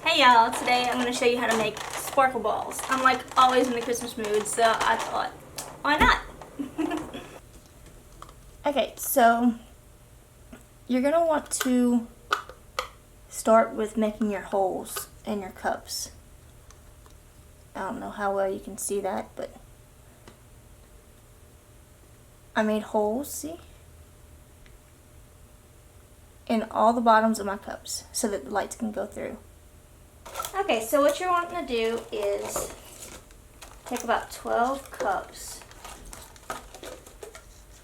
Hey y'all, today I'm going to show you how to make sparkle balls. I'm like always in the Christmas mood, so I thought, why not? Okay, so you're going to want to start with making your holes in your cups. I don't know how well you can see that, but I made holes, see? In all the bottoms of my cups so that the lights can go through. Okay, so what you're wanting to do is take about 12 cups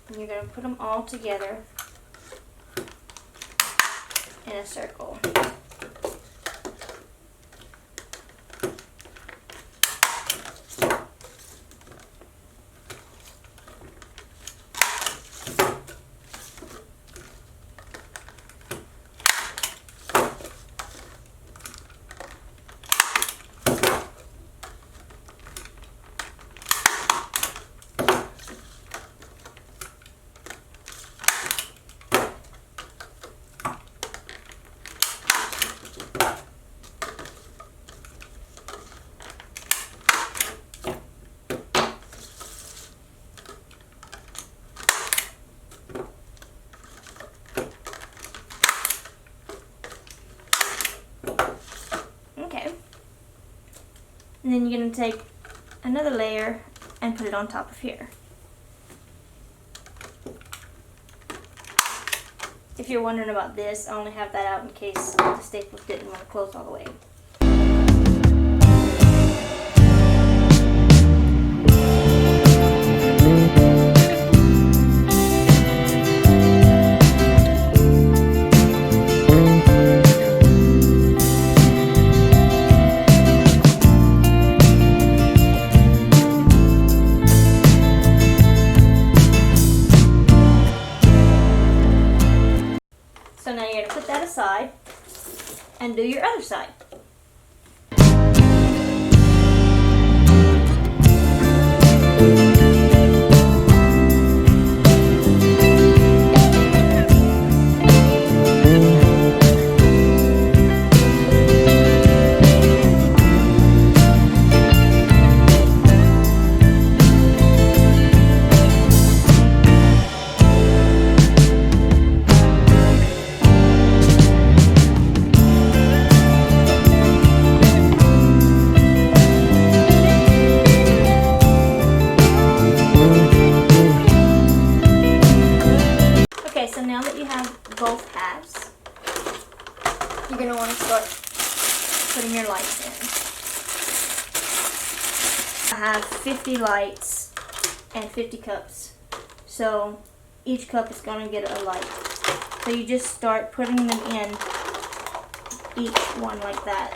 and you're going to put them all together in a circle. And then you're going to take another layer and put it on top of here. If you're wondering about this, I only have that out in case the staples didn't want to close all the way. So now you're going to put that aside and do your other side. So now that you have both halves, you're going to want to start putting your lights in. I have 50 lights and 50 cups, so each cup is going to get a light. So you just start putting them in each one like that.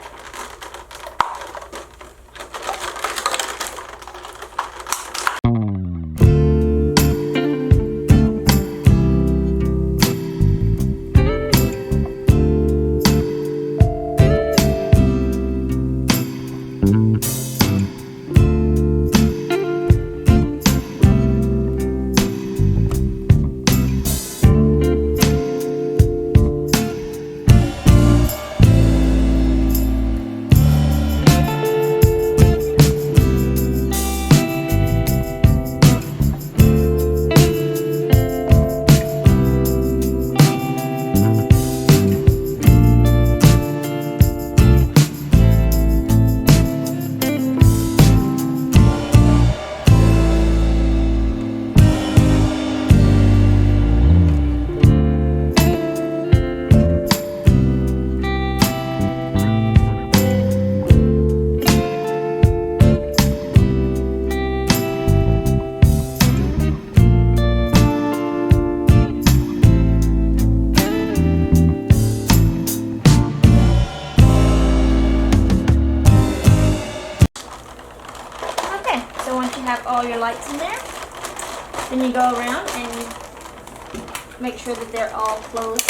So once you have all your lights in there, then you go around and make sure that they're all closed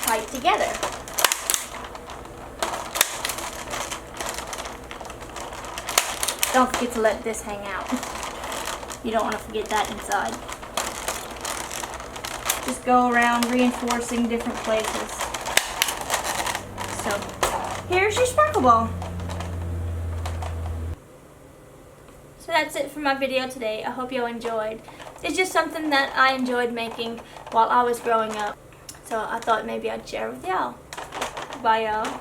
tight together. Don't forget to let this hang out. You don't want to forget that inside. Just go around reinforcing different places. So here's your sparkle ball. So that's it for my video today. I hope y'all enjoyed. It's just something that I enjoyed making while I was growing up. So I thought maybe I'd share with y'all. Bye y'all.